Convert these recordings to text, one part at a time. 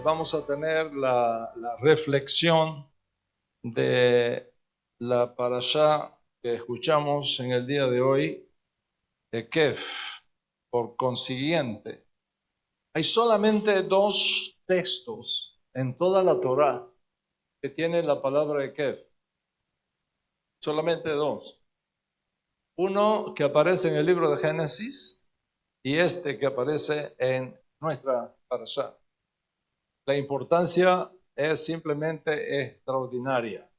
vamos a tener la reflexión de la parashá que escuchamos en el día de hoy, Ekef. Por consiguiente, hay solamente dos textos en toda la Torá que tienen la palabra Ekef. Solamente dos. Uno que aparece en el libro de Génesis y este que aparece en nuestra parashá. La importancia es simplemente extraordinaria.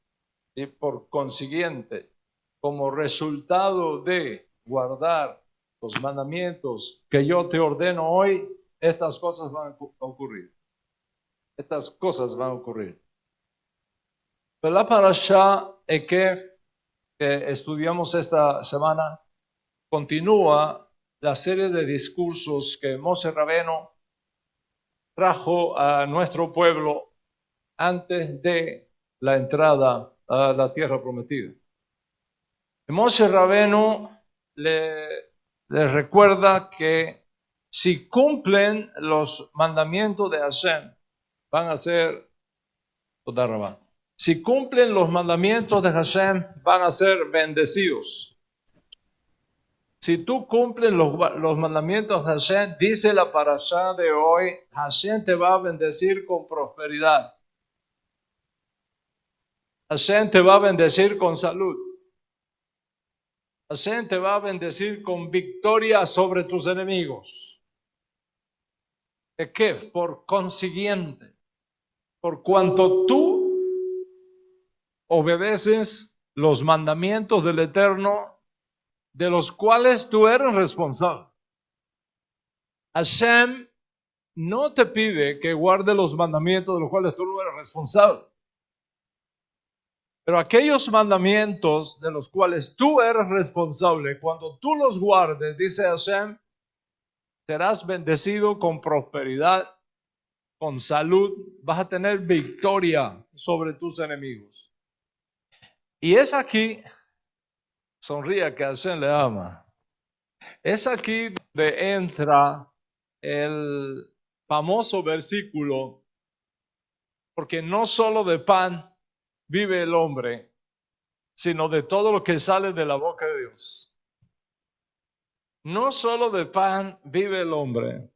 Y por consiguiente, como resultado de guardar los mandamientos que yo te ordeno hoy, estas cosas van a ocurrir. Estas cosas van a ocurrir. Pero la parashá Ekef que estudiamos esta semana continúa la serie de discursos que Moshe Rabeno trajo a nuestro pueblo antes de la entrada a la tierra prometida. Moshe Rabenu le recuerda que si cumplen los mandamientos de Hashem, van a ser, si cumplen los mandamientos de Hashem, van a ser bendecidos. Si tú cumples los mandamientos de Hashem, dice la parashá de hoy, Hashem te va a bendecir con prosperidad. Hashem te va a bendecir con salud. Hashem te va a bendecir con victoria sobre tus enemigos. ¿Qué? Por consiguiente, por cuanto tú obedeces los mandamientos del Eterno, de los cuales tú eres responsable. Hashem no te pide que guarde los mandamientos de los cuales tú no eres responsable. Pero aquellos mandamientos de los cuales tú eres responsable, cuando tú los guardes, dice Hashem, serás bendecido con prosperidad, con salud, vas a tener victoria sobre tus enemigos. Y es aquí, sonría que Hashem le ama, es aquí donde entra el famoso versículo, porque no solo de pan vive el hombre, sino de todo lo que sale de la boca de Dios. No solo de pan vive el hombre,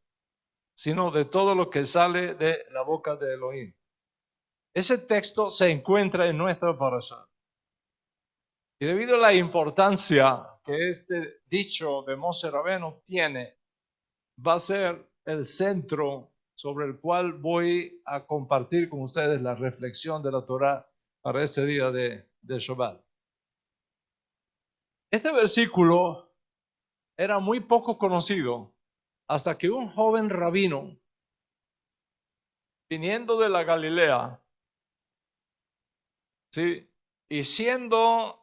sino de todo lo que sale de la boca de Elohim. Ese texto se encuentra en nuestra parashá. Y debido a la importancia que este dicho de Moshe Rabenu tiene, va a ser el centro sobre el cual voy a compartir con ustedes la reflexión de la Torá para este día de Shabbat. Este versículo era muy poco conocido hasta que un joven rabino, viniendo de la Galilea, ¿sí?, y siendo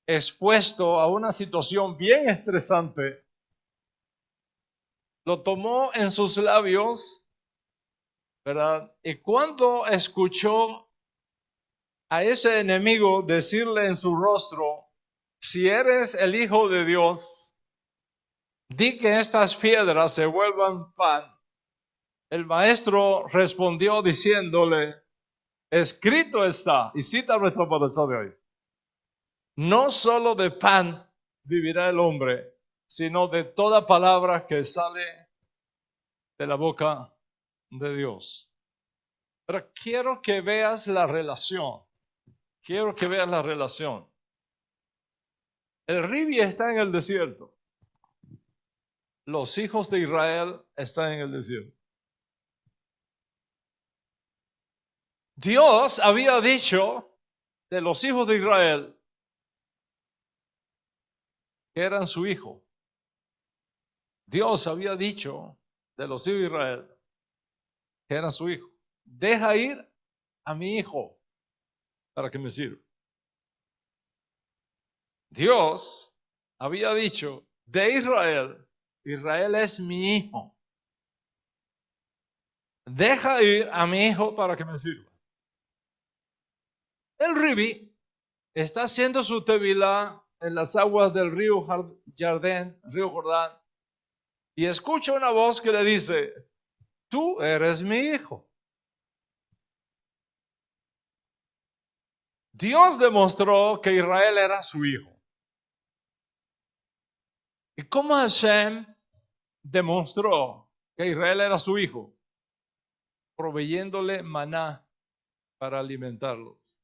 expuesto a una situación bien estresante, lo tomó en sus labios, ¿verdad? Y cuando escuchó a ese enemigo decirle en su rostro, si eres el Hijo de Dios, di que estas piedras se vuelvan pan. El maestro respondió diciéndole, escrito está, y cita nuestra parashá de hoy, no solo de pan vivirá el hombre, sino de toda palabra que sale de la boca de Dios. Pero quiero que veas la relación. Quiero que veas la relación. El Ribi está en el desierto. Los hijos de Israel están en el desierto. Dios había dicho de los hijos de Israel que eran su hijo. Dios había dicho de los hijos de Israel que eran su hijo. Deja ir a mi hijo para que me sirva. Dios había dicho de Israel, Israel es mi hijo. Deja ir a mi hijo para que me sirva. El Ribi está haciendo su tevilá en las aguas del río Jordán, y escucha una voz que le dice, tú eres mi hijo. Dios demostró que Israel era su hijo. ¿Y cómo Hashem demostró que Israel era su hijo? Proveyéndole maná para alimentarlos.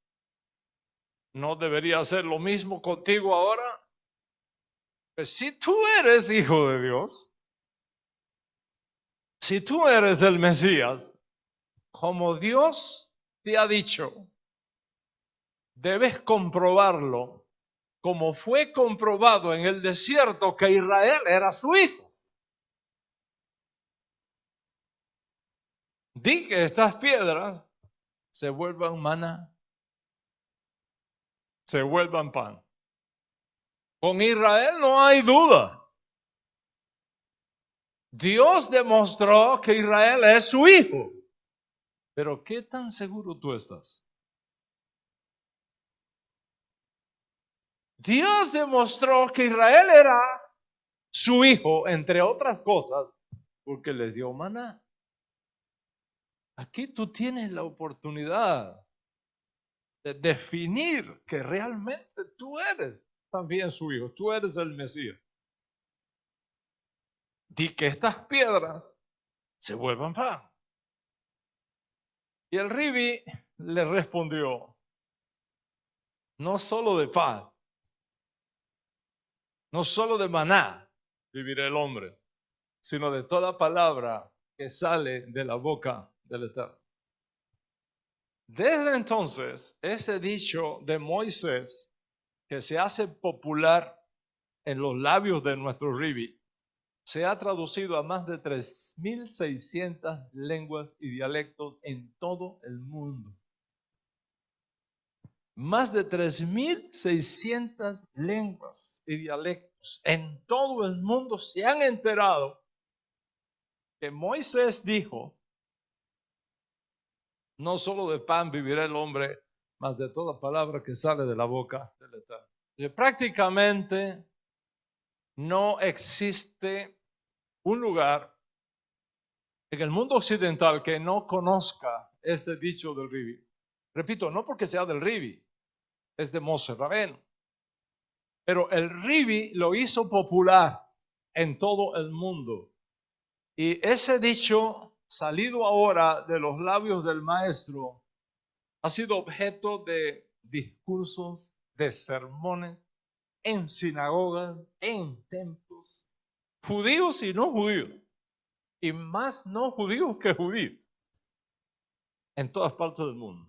¿No debería hacer lo mismo contigo ahora? Pues si tú eres hijo de Dios, si tú eres el Mesías, como Dios te ha dicho, debes comprobarlo, como fue comprobado en el desierto que Israel era su hijo. Di que estas piedras se vuelvan maná, se vuelvan pan. Con Israel no hay duda. Dios demostró que Israel es su hijo. Pero ¿qué tan seguro tú estás? Dios demostró que Israel era su hijo, entre otras cosas, porque les dio maná. Aquí tú tienes la oportunidad de definir que realmente tú eres también su hijo, tú eres el Mesías. Di que estas piedras se vuelvan pan. Y el Ribi le respondió, no solo de pan, no solo de maná vivirá el hombre, sino de toda palabra que sale de la boca del Eterno. Desde entonces, ese dicho de Moisés, que se hace popular en los labios de nuestro Ribi, se ha traducido a más de 3.600 lenguas y dialectos en todo el mundo. Más de 3.600 lenguas y dialectos en todo el mundo se han enterado que Moisés dijo, no solo de pan vivirá el hombre, mas de toda palabra que sale de la boca del Eterno. Prácticamente no existe un lugar en el mundo occidental que no conozca este dicho del Ribi. Repito, no porque sea del Ribi, es de Moshe Rabbeinu. Pero el Ribi lo hizo popular en todo el mundo. Y ese dicho, salido ahora de los labios del maestro, ha sido objeto de discursos, de sermones, en sinagogas, en templos, judíos y no judíos, y más no judíos que judíos, en todas partes del mundo.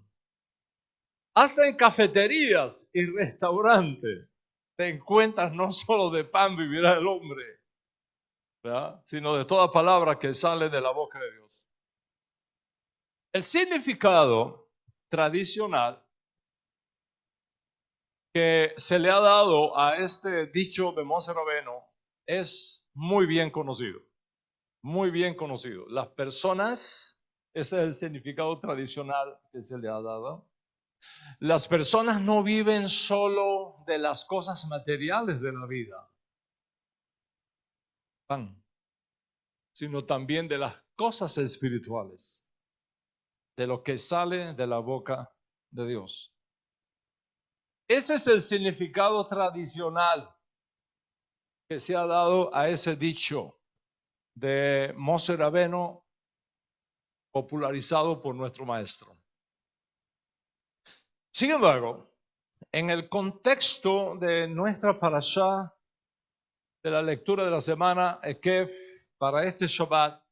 Hasta en cafeterías y restaurantes te encuentras no solo de pan vivirá el hombre, ¿verdad?, sino de toda palabra que sale de la boca de Dios. El significado tradicional que se le ha dado a este dicho de Moshe Rabbeinu es muy bien conocido, muy bien conocido. Las personas, ese es el significado tradicional que se le ha dado. Las personas no viven solo de las cosas materiales de la vida, sino también de las cosas espirituales, de lo que sale de la boca de Dios. Ese es el significado tradicional que se ha dado a ese dicho de Moshe Rabbeinu, popularizado por nuestro maestro. Sin embargo, en el contexto de nuestra parashá, de la lectura de la semana, Ekef, para este Shabbat,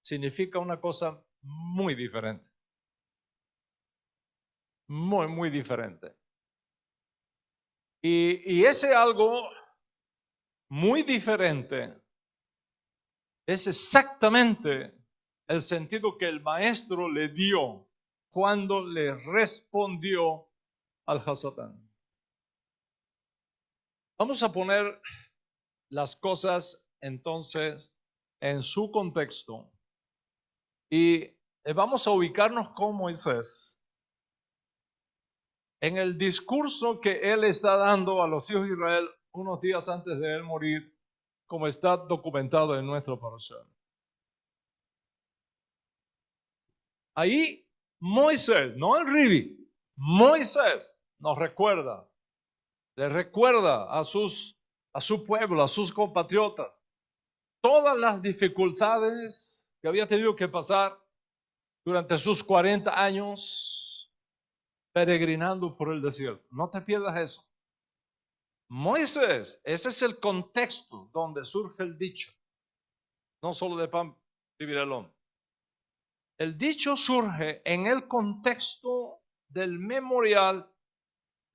significa una cosa muy diferente. Muy diferente. Y ese algo muy diferente es exactamente el sentido que el maestro le dio cuando le respondió al Hasatán. Vamos a poner las cosas entonces en su contexto y vamos a ubicarnos con Moisés en el discurso que él está dando a los hijos de Israel unos días antes de él morir, como está documentado en nuestro parashá. Ahí Moisés, no el Ribi, Moisés nos recuerda, le recuerda a su pueblo, a sus compatriotas, todas las dificultades que había tenido que pasar durante sus 40 años peregrinando por el desierto. No te pierdas eso. Moisés, ese es el contexto donde surge el dicho. No solo de pan vivirá el hombre. El dicho surge en el contexto del memorial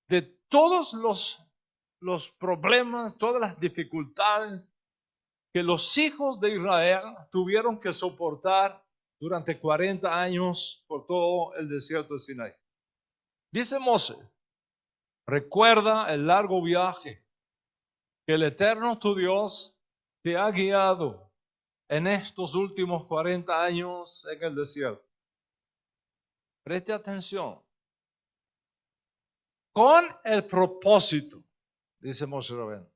de todos los problemas, todas las dificultades que los hijos de Israel tuvieron que soportar durante 40 años por todo el desierto de Sinaí. Dice Moshe, recuerda el largo viaje que el Eterno tu Dios te ha guiado en estos últimos 40 años en el desierto. Preste atención. Con el propósito, dice Moshe Rabbeinu,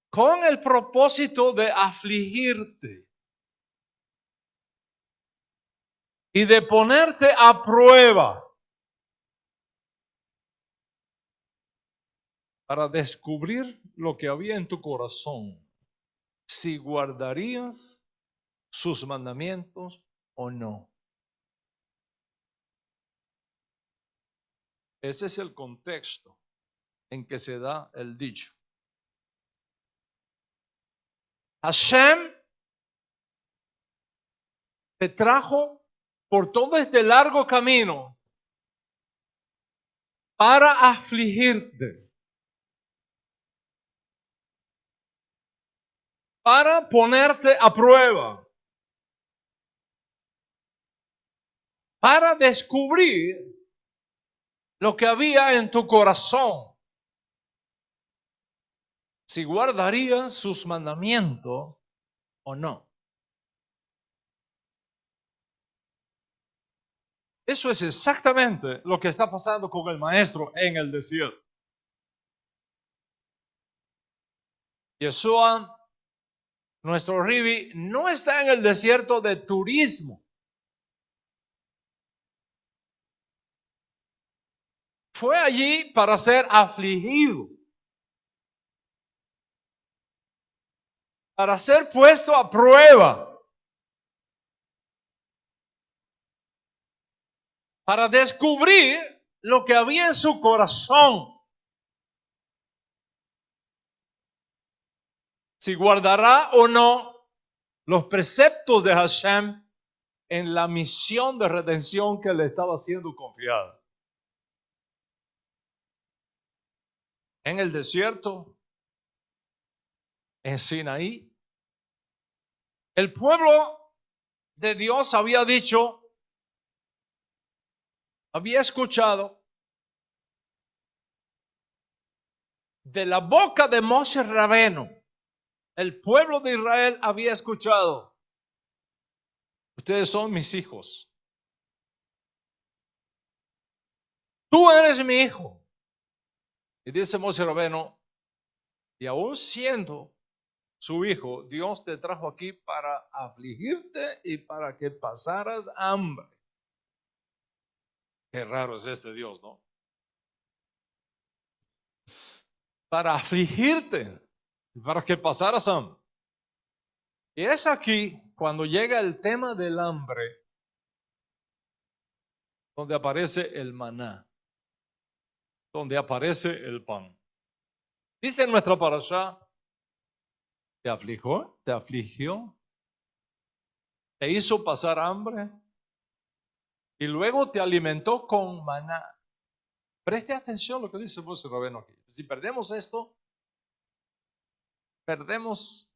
con el propósito de afligirte y de ponerte a prueba para descubrir lo que había en tu corazón, si guardarías sus mandamientos o no. Ese es el contexto en que se da el dicho. Hashem te trajo por todo este largo camino para afligirte, para ponerte a prueba, para descubrir lo que había en tu corazón, si guardarías sus mandamientos o no. Eso es exactamente lo que está pasando con el maestro en el desierto. Yeshua, nuestro Ribi, no está en el desierto de turismo. Fue allí para ser afligido, para ser puesto a prueba, para descubrir lo que había en su corazón. Si guardará o no los preceptos de Hashem en la misión de redención que le estaba siendo confiada. En el desierto, en Sinaí, el pueblo de Dios había dicho, había escuchado de la boca de Moshe Rabbeinu, el pueblo de Israel había escuchado, ustedes son mis hijos, tú eres mi hijo. Y dice Moshe Rabbeinu, y aún siendo su hijo, Dios te trajo aquí para afligirte y para que pasaras hambre. Qué raro es este Dios, ¿no? Para afligirte, para que pasaras hambre. Y es aquí cuando llega el tema del hambre, donde aparece el maná, donde aparece el pan. Dice en nuestra parashá, te afligió, te hizo pasar hambre y luego te alimentó con maná. Preste atención a lo que dice Moshe Rabbeinu aquí. Si perdemos esto, perdemos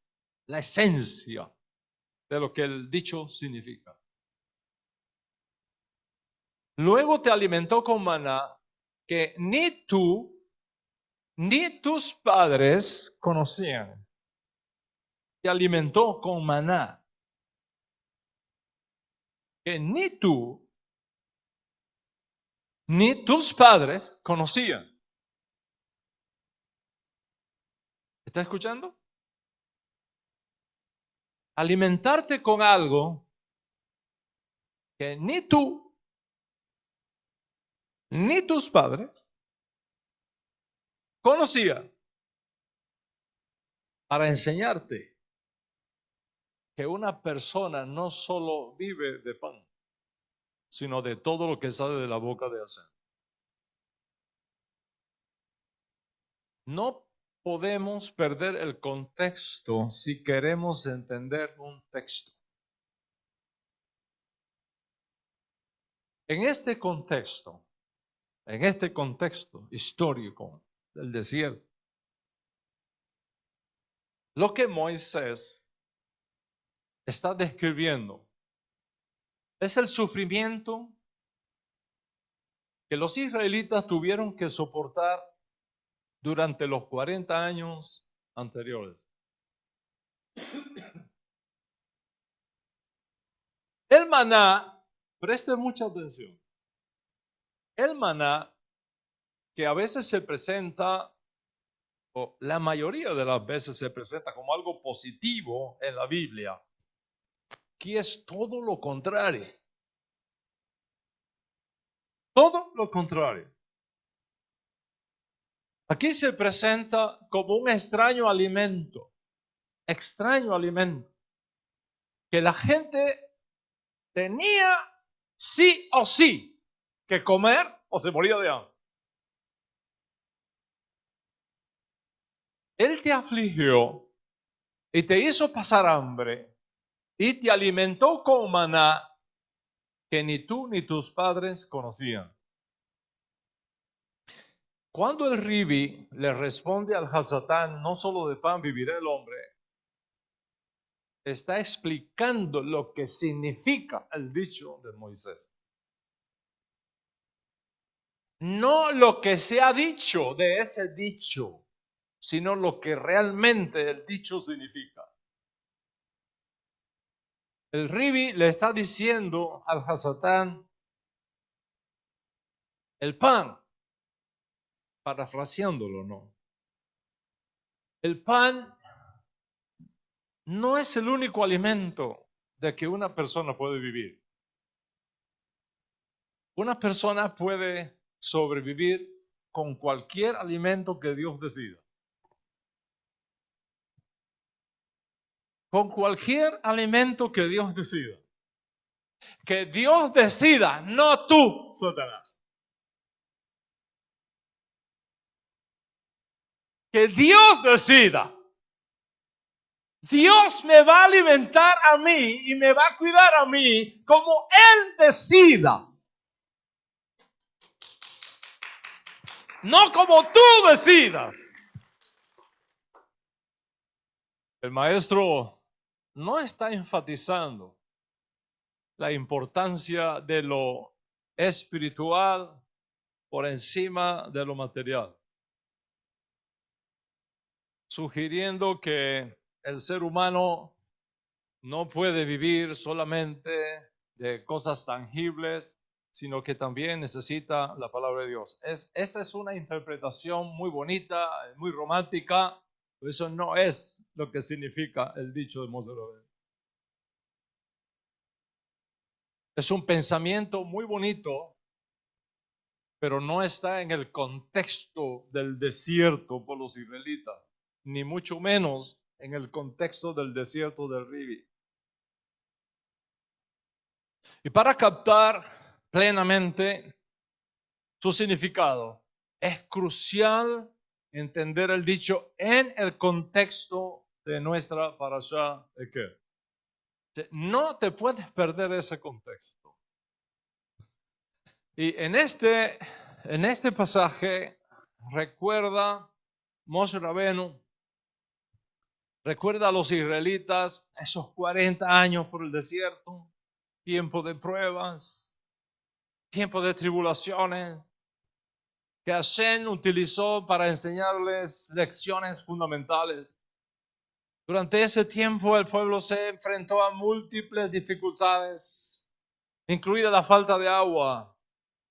la esencia de lo que el dicho significa. Luego te alimentó con maná que ni tú ni tus padres conocían. Te alimentó con maná que ni tú ni tus padres conocían. ¿Está escuchando? Alimentarte con algo que ni tú ni tus padres conocían, para enseñarte que una persona no solo vive de pan, sino de todo lo que sale de la boca de Hashem. No podemos perder el contexto si queremos entender un texto. En este contexto histórico del desierto, lo que Moisés está describiendo es el sufrimiento que los israelitas tuvieron que soportar durante los 40 años anteriores. El maná, preste mucha atención, el maná que a veces se presenta, o la mayoría de las veces se presenta como algo positivo en la Biblia, aquí es todo lo contrario. Todo lo contrario. Aquí se presenta como un extraño alimento, que la gente tenía sí o sí que comer o se moría de hambre. Él te afligió y te hizo pasar hambre y te alimentó con maná que ni tú ni tus padres conocían. Cuando el Ribi le responde al Hasatán, no solo de pan vivirá el hombre, está explicando lo que significa el dicho de Moisés. No lo que se ha dicho de ese dicho, sino lo que realmente el dicho significa. El Ribi le está diciendo al Hasatán, el pan, parafraseándolo, ¿no? El pan no es el único alimento de que una persona puede vivir. Una persona puede sobrevivir con cualquier alimento que Dios decida. Con cualquier alimento que Dios decida. Que Dios decida, no tú, Satanás. Que Dios decida. Dios me va a alimentar a mí y me va a cuidar a mí como Él decida. No como tú decidas. El maestro no está enfatizando la importancia de lo espiritual por encima de lo material, sugiriendo que el ser humano no puede vivir solamente de cosas tangibles, sino que también necesita la palabra de Dios. Esa es una interpretación muy bonita, muy romántica, pero eso no es lo que significa el dicho de Moisés. Es un pensamiento muy bonito, pero no está en el contexto del desierto por los israelitas, ni mucho menos en el contexto del desierto del Ribi. Y para captar plenamente su significado, es crucial entender el dicho en el contexto de nuestra parashá Eker. No te puedes perder ese contexto. Y en este pasaje recuerda Moshe Rabenu, recuerda a los israelitas esos 40 años por el desierto, tiempo de pruebas, tiempo de tribulaciones, que Hashem utilizó para enseñarles lecciones fundamentales. Durante ese tiempo el pueblo se enfrentó a múltiples dificultades, incluida la falta de agua,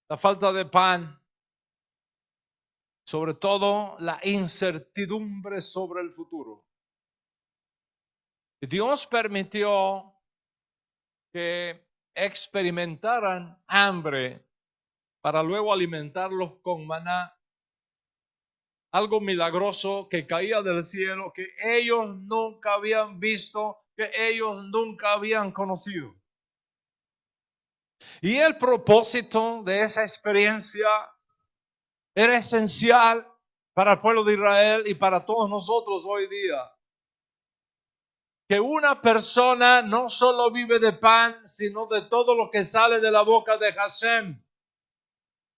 la falta de pan, sobre todo la incertidumbre sobre el futuro. Y Dios permitió que experimentaran hambre para luego alimentarlos con maná, algo milagroso que caía del cielo, que ellos nunca habían visto, que ellos nunca habían conocido. Y el propósito de esa experiencia era esencial para el pueblo de Israel y para todos nosotros hoy día. Que una persona no solo vive de pan, sino de todo lo que sale de la boca de Hashem.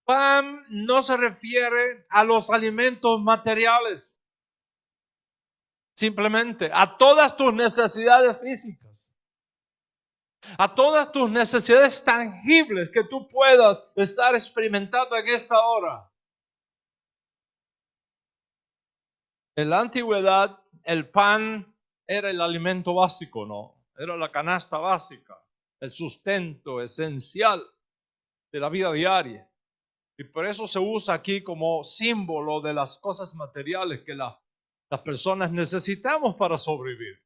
Pan no se refiere a los alimentos materiales, simplemente a todas tus necesidades físicas, a todas tus necesidades tangibles que tú puedas estar experimentando en esta hora. En la antigüedad, el pan era el alimento básico, ¿no? Era la canasta básica, el sustento esencial de la vida diaria. Y por eso se usa aquí como símbolo de las cosas materiales que las personas necesitamos para sobrevivir.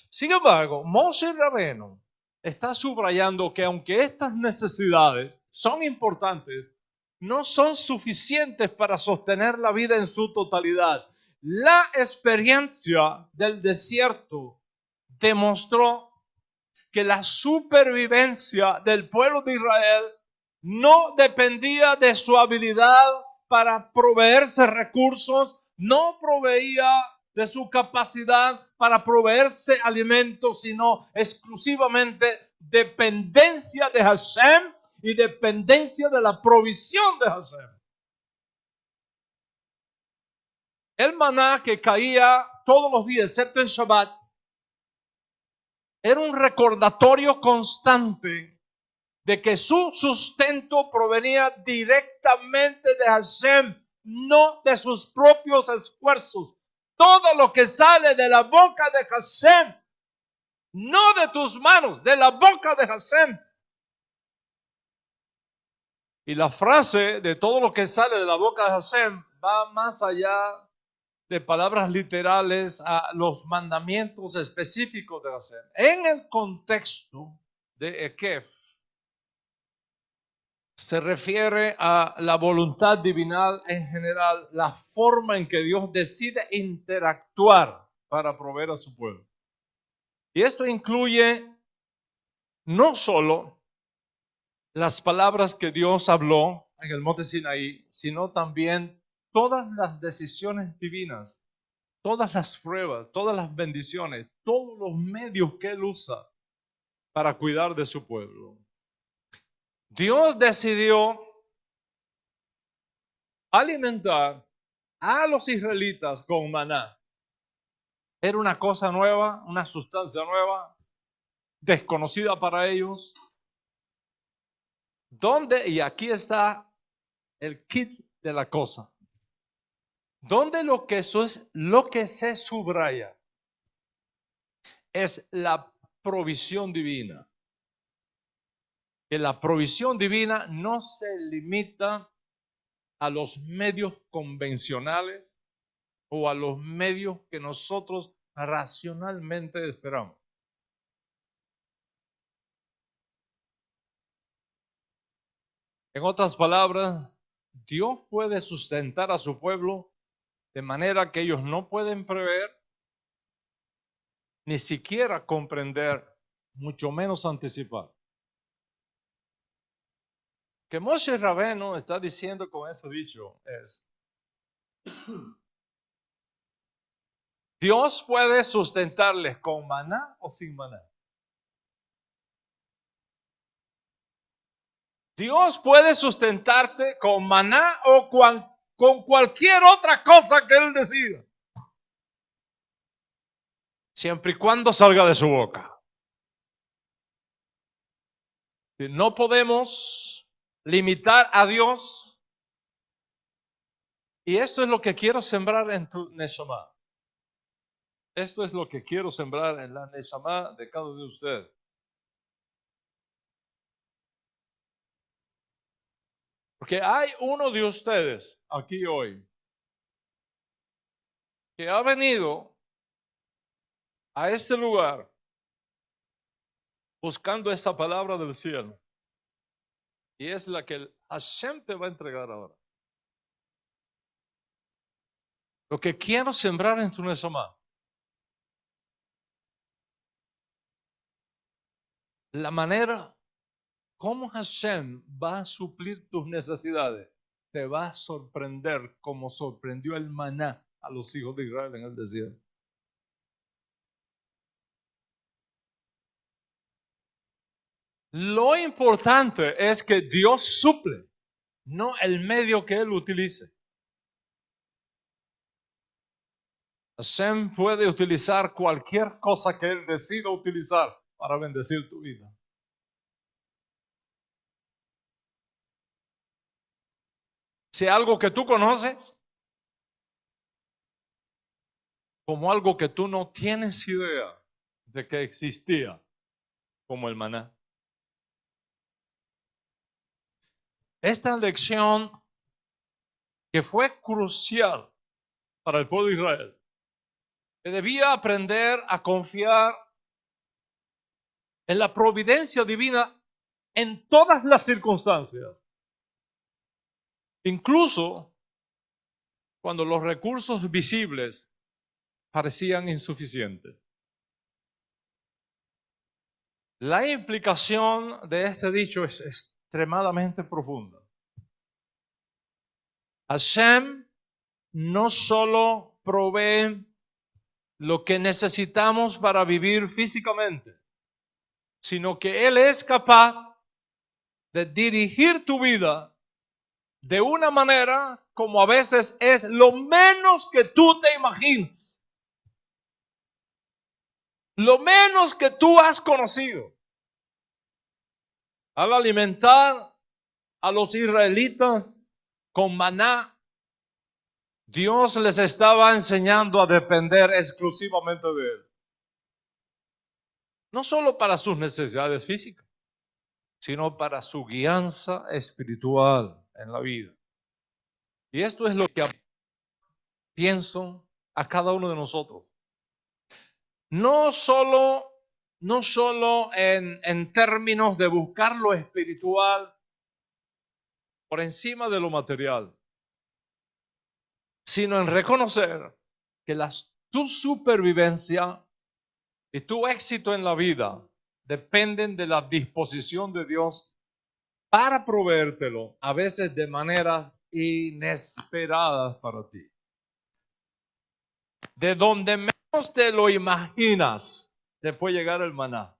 Sin embargo, Moshe Rabbeinu está subrayando que aunque estas necesidades son importantes, no son suficientes para sostener la vida en su totalidad. La experiencia del desierto demostró que la supervivencia del pueblo de Israel no dependía de su habilidad para proveerse recursos, no proveía de su capacidad para proveerse alimentos, sino exclusivamente dependencia de Hashem y dependencia de la provisión de Hashem. El maná que caía todos los días, excepto en Shabbat, era un recordatorio constante de que su sustento provenía directamente de Hashem, no de sus propios esfuerzos. Todo lo que sale de la boca de Hashem, no de tus manos, de la boca de Hashem. Y la frase de todo lo que sale de la boca de Hashem va más allá de palabras literales a los mandamientos específicos de Hashem. En el contexto de Ekef, se refiere a la voluntad divina en general, la forma en que Dios decide interactuar para proveer a su pueblo. Y esto incluye no solo las palabras que Dios habló en el monte Sinaí, sino también todas las decisiones divinas, todas las pruebas, todas las bendiciones, todos los medios que Él usa para cuidar de su pueblo. Dios decidió alimentar a los israelitas con maná. Era una cosa nueva, una sustancia nueva, desconocida para ellos. ¿Dónde? Y aquí está el kit de la cosa. ¿Dónde lo que se subraya es la provisión divina? Que la provisión divina no se limita a los medios convencionales o a los medios que nosotros racionalmente esperamos. En otras palabras, Dios puede sustentar a su pueblo de manera que ellos no pueden prever, ni siquiera comprender, mucho menos anticipar. Que Moshe Rabbeinu está diciendo con ese dicho es: Dios puede sustentarles con maná o sin maná. Dios puede sustentarte con maná o con cualquier otra cosa que Él decida, siempre y cuando salga de su boca. No podemos limitar a Dios, y esto es lo que quiero sembrar en tu Neshama. Esto es lo que quiero sembrar en la Neshama de cada uno de ustedes. Porque hay uno de ustedes aquí hoy que ha venido a este lugar buscando esa palabra del cielo. Y es la que Hashem te va a entregar ahora. Lo que quiero sembrar en tu Neshama. La manera como Hashem va a suplir tus necesidades te va a sorprender como sorprendió el maná a los hijos de Israel en el desierto. Lo importante es que Dios suple, no el medio que Él utilice. Hashem puede utilizar cualquier cosa que Él decida utilizar para bendecir tu vida. Si algo que tú conoces, como algo que tú no tienes idea de que existía, como el maná. Esta lección que fue crucial para el pueblo de Israel, que debía aprender a confiar en la providencia divina en todas las circunstancias, incluso cuando los recursos visibles parecían insuficientes. La implicación de este dicho es extremadamente profunda. Hashem no solo provee lo que necesitamos para vivir físicamente, sino que Él es capaz de dirigir tu vida de una manera como a veces es lo menos que tú te imaginas. Lo menos que tú has conocido. Al alimentar a los israelitas con maná, Dios les estaba enseñando a depender exclusivamente de Él. No solo para sus necesidades físicas, sino para su guianza espiritual en la vida. Y esto es lo que pienso a cada uno de nosotros. No solo en términos de buscar lo espiritual por encima de lo material, sino en reconocer que tu supervivencia y tu éxito en la vida dependen de la disposición de Dios para proveértelo, a veces de maneras inesperadas para ti. De donde menos te lo imaginas, te puede llegar el maná.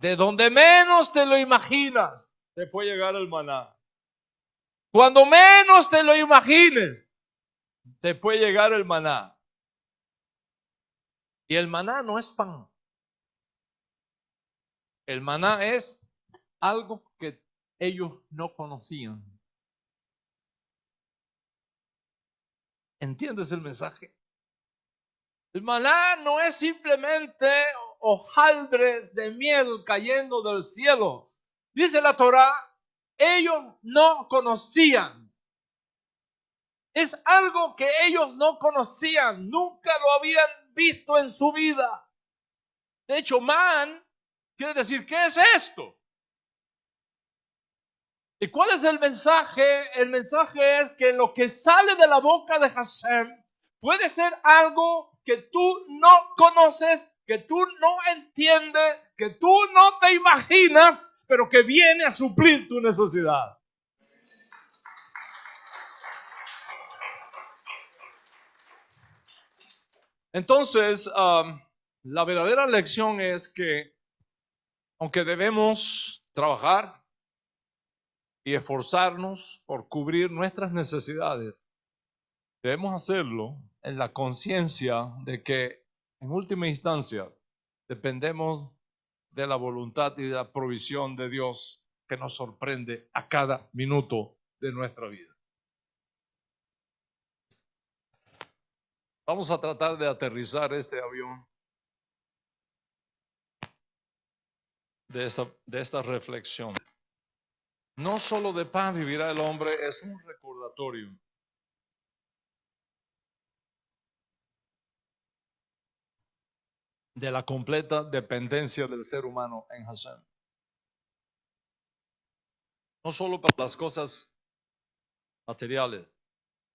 De donde menos te lo imaginas, te puede llegar el maná. Cuando menos te lo imagines, te puede llegar el maná. Y el maná no es pan. El maná es algo que ellos no conocían. ¿Entiendes el mensaje? El maná no es simplemente hojaldres de miel cayendo del cielo. Dice la Torá, ellos no conocían. Es algo que ellos no conocían, nunca lo habían visto en su vida. De hecho, man quiere decir, ¿qué es esto? ¿Y cuál es el mensaje? El mensaje es que lo que sale de la boca de Hashem puede ser algo que tú no conoces, que tú no entiendes, que tú no te imaginas, pero que viene a suplir tu necesidad. Entonces, la verdadera lección es que aunque debemos trabajar y esforzarnos por cubrir nuestras necesidades, debemos hacerlo en la conciencia de que en última instancia dependemos de la voluntad y de la provisión de Dios que nos sorprende a cada minuto de nuestra vida. Vamos a tratar de aterrizar este avión de esta reflexión. No solo de pan vivirá el hombre, es un recordatorio de la completa dependencia del ser humano en Hashem. No solo para las cosas materiales,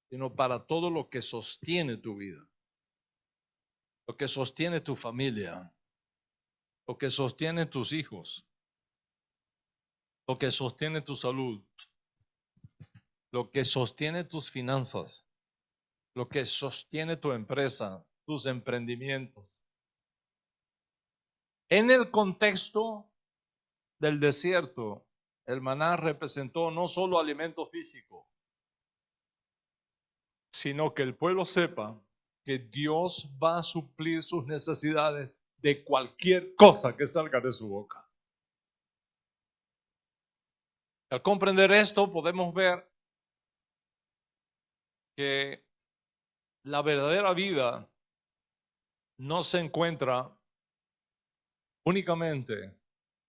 sino para todo lo que sostiene tu vida, lo que sostiene tu familia, lo que sostiene tus hijos, lo que sostiene tu salud, lo que sostiene tus finanzas, lo que sostiene tu empresa, tus emprendimientos. En el contexto del desierto, el maná representó no solo alimento físico, sino que el pueblo sepa que Dios va a suplir sus necesidades de cualquier cosa que salga de su boca. Al comprender esto, podemos ver que la verdadera vida no se encuentra únicamente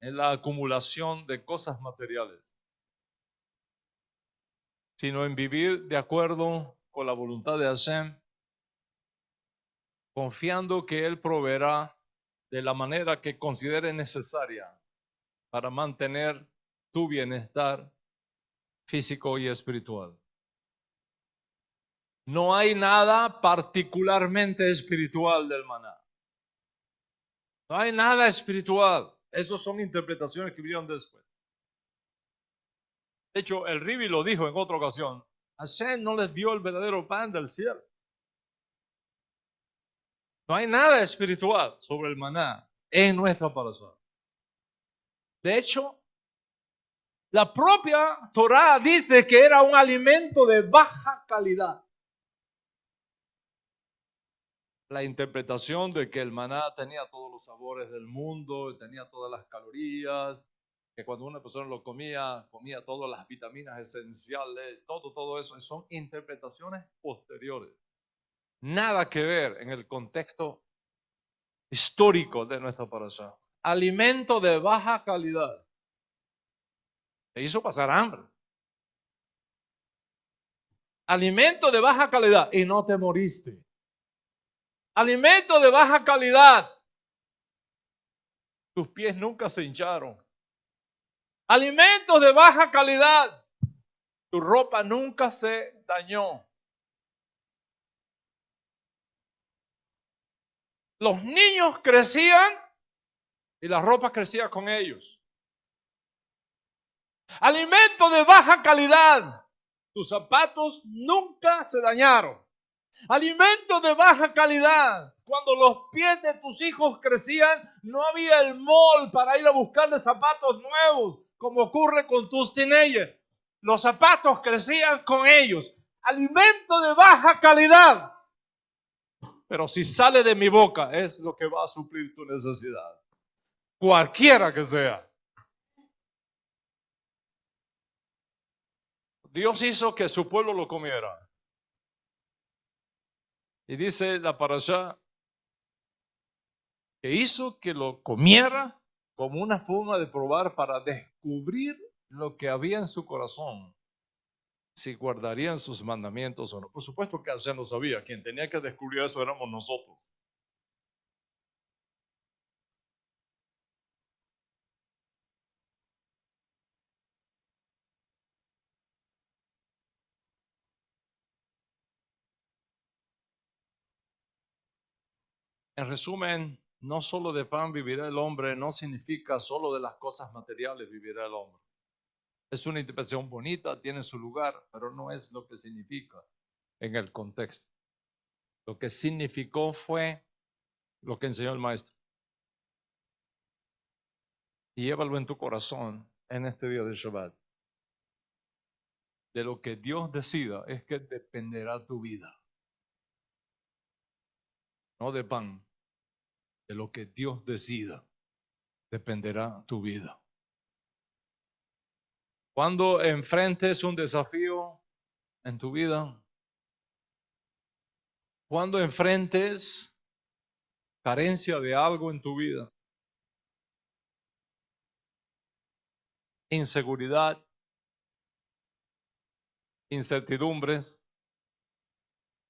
en la acumulación de cosas materiales, sino en vivir de acuerdo con la voluntad de Hashem, confiando que Él proveerá de la manera que considere necesaria para mantener tu bienestar físico y espiritual. No hay nada particularmente espiritual del maná. No hay nada espiritual. Esas son interpretaciones que vinieron después. De hecho, el Ribi lo dijo en otra ocasión. Hashem no les dio el verdadero pan del cielo. No hay nada espiritual sobre el maná en nuestra parasha. De hecho, la propia Torá dice que era un alimento de baja calidad. La interpretación de que el maná tenía todos los sabores del mundo, tenía todas las calorías, que cuando una persona lo comía, comía todas las vitaminas esenciales, todo eso, son interpretaciones posteriores. Nada que ver en el contexto histórico de nuestra parasha. Alimento de baja calidad. Te hizo pasar hambre. Alimento de baja calidad y no te moriste. Alimento de baja calidad. Tus pies nunca se hincharon. Alimentos de baja calidad. Tu ropa nunca se dañó. Los niños crecían y la ropa crecía con ellos. Alimentos de baja calidad. Tus zapatos nunca se dañaron. Alimentos de baja calidad. Cuando los pies de tus hijos crecían, no había el mall para ir a buscarle zapatos nuevos, como ocurre con tus teenagers. Los zapatos crecían con ellos. Alimento de baja calidad. Pero si sale de mi boca, es lo que va a suplir tu necesidad. Cualquiera que sea. Dios hizo que su pueblo lo comiera. Y dice la parashá que hizo que lo comiera como una forma de probar para descubrir lo que había en su corazón, si guardarían sus mandamientos o no. Por supuesto que Hashem lo sabía, quien tenía que descubrir eso éramos nosotros. En resumen, no solo de pan vivirá el hombre, no significa solo de las cosas materiales vivirá el hombre. Es una interpretación bonita, tiene su lugar, pero no es lo que significa en el contexto. Lo que significó fue lo que enseñó el maestro. Y llévalo en tu corazón en este día de Shabbat. De lo que Dios decida es que dependerá tu vida. No de pan. De lo que Dios decida dependerá tu vida. Cuando enfrentes un desafío en tu vida, cuando enfrentes carencia de algo en tu vida, inseguridad, incertidumbres,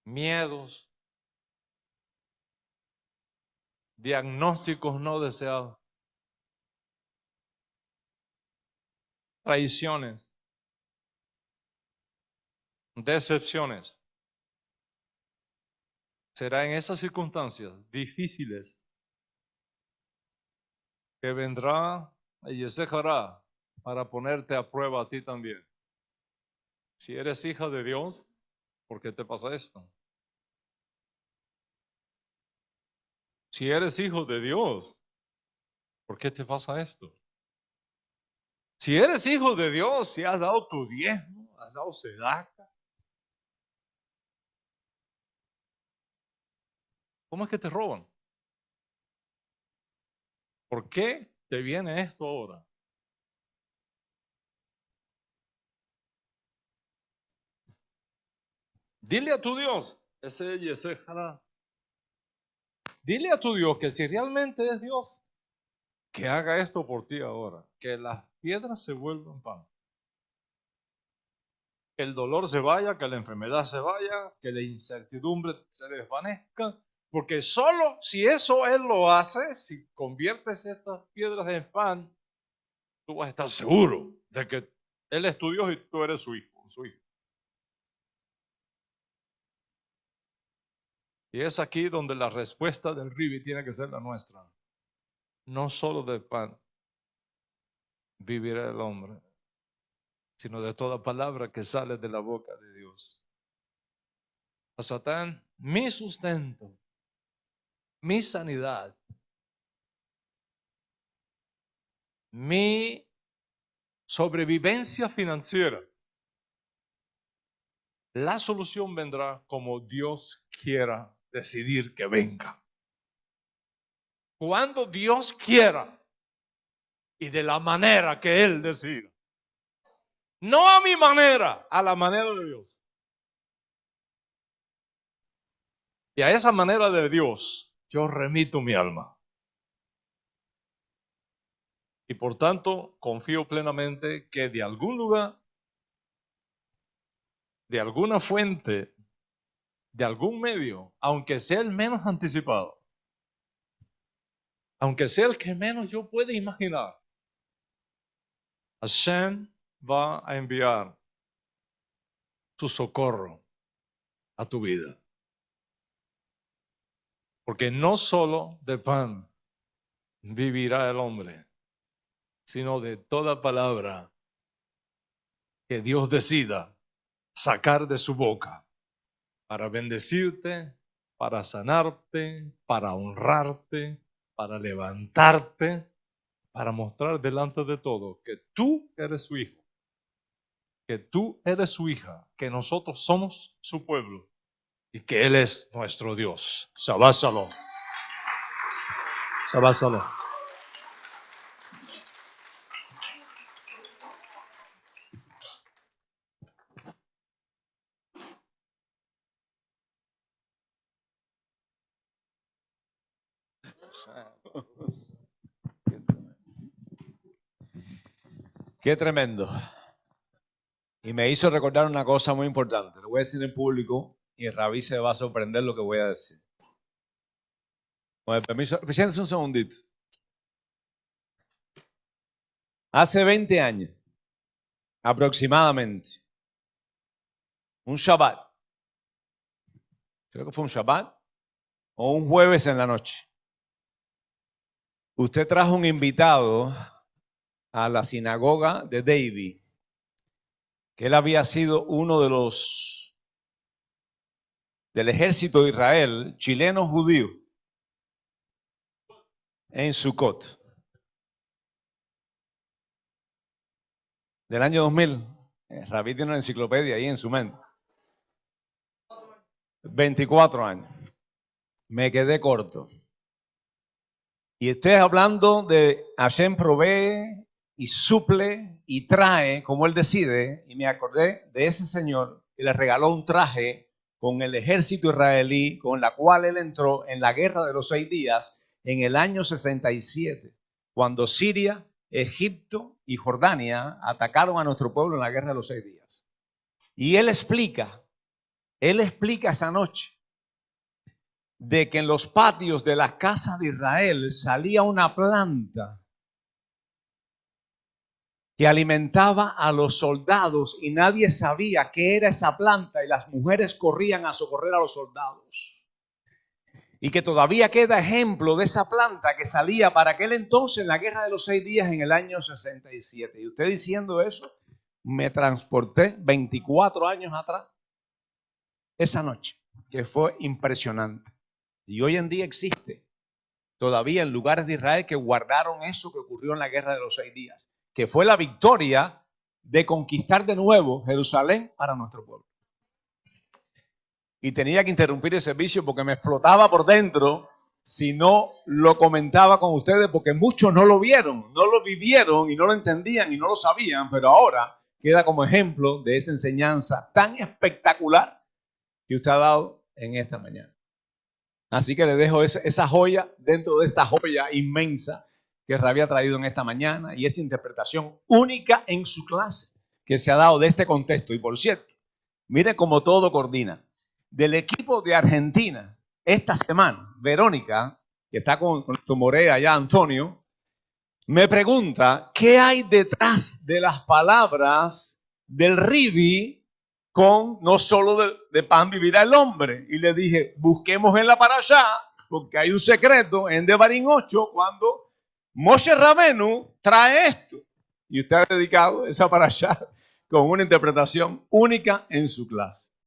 miedos, diagnósticos no deseados, traiciones, decepciones. Será en esas circunstancias difíciles que vendrá y se dejará para ponerte a prueba a ti también. Si eres hija de Dios, ¿por qué te pasa esto? Si eres hijo de Dios, ¿por qué te pasa esto? Si eres hijo de Dios, si has dado tu diezmo, has dado sedaca, ¿cómo es que te roban? ¿Por qué te viene esto ahora? Dile a tu Dios, ese jara. Dile a tu Dios que si realmente es Dios, que haga esto por ti ahora, que las piedras se vuelvan pan. Que el dolor se vaya, que la enfermedad se vaya, que la incertidumbre se desvanezca, porque solo si eso Él lo hace, si conviertes estas piedras en pan, tú vas a estar seguro de que Él es tu Dios y tú eres su hijo. Y es aquí donde la respuesta del Ribi tiene que ser la nuestra. No solo de pan vivirá el hombre, sino de toda palabra que sale de la boca de Dios. A Satán, mi sustento, mi sanidad, mi sobrevivencia financiera. La solución vendrá como Dios quiera decidir que venga. Cuando Dios quiera y de la manera que Él decida. No a mi manera, a la manera de Dios. Y a esa manera de Dios yo remito mi alma. Y por tanto confío plenamente que de algún lugar, de alguna fuente, de algún medio, aunque sea el menos anticipado, aunque sea el que menos yo pueda imaginar, Hashem va a enviar su socorro a tu vida. Porque no solo de pan vivirá el hombre, sino de toda palabra que Dios decida sacar de su boca para bendecirte, para sanarte, para honrarte, para levantarte, para mostrar delante de todo que tú eres su hijo, que tú eres su hija, que nosotros somos su pueblo y que Él es nuestro Dios. Shabbat Shalom. Shabbat Shalom. Qué tremendo. Y me hizo recordar una cosa muy importante. Lo voy a decir en público y el rabí se va a sorprender lo que voy a decir. Con el permiso, siéntese un segundito. Hace 20 años, aproximadamente, un Shabbat, creo que fue un Shabbat, o un jueves en la noche, usted trajo un invitado a la sinagoga de David, que él había sido uno de los del ejército de Israel, chileno judío, en Sucot, del año 2000. Rabí tiene una enciclopedia ahí en su mente. 24 años. Me quedé corto. Y estoy hablando de Hashem provee y suple y trae como Él decide. Y me acordé de ese señor que le regaló un traje con el ejército israelí, con la cual él entró en la guerra de los 6 días en el año 67, cuando Siria, Egipto y Jordania atacaron a nuestro pueblo en la guerra de los 6 días. Y él explica esa noche de que en los patios de la casa de Israel salía una planta que alimentaba a los soldados y nadie sabía qué era esa planta y las mujeres corrían a socorrer a los soldados. Y que todavía queda ejemplo de esa planta que salía para aquel entonces en la Guerra de los 6 días en el año 67. Y usted diciendo eso, me transporté 24 años atrás, esa noche, que fue impresionante. Y hoy en día existe todavía en lugares de Israel que guardaron eso que ocurrió en la Guerra de los 6 días, que fue la victoria de conquistar de nuevo Jerusalén para nuestro pueblo. Y tenía que interrumpir el servicio porque me explotaba por dentro si no lo comentaba con ustedes, porque muchos no lo vieron, no lo vivieron y no lo entendían y no lo sabían, pero ahora queda como ejemplo de esa enseñanza tan espectacular que usted ha dado en esta mañana. Así que le dejo esa joya dentro de esta joya inmensa que Rabí ha traído en esta mañana y esa interpretación única en su clase que se ha dado de este contexto. Y por cierto, mire cómo todo coordina. Del equipo de Argentina, esta semana, Verónica, que está con nuestro Morea allá, Antonio, me pregunta, ¿qué hay detrás de las palabras del Ribi con no solo de pan vivirá el hombre? Y le dije, busquemos en la parashá, porque hay un secreto en Devarim 8, cuando Moshe Rabenu trae esto. Y usted ha dedicado esa parashá con una interpretación única en su clase.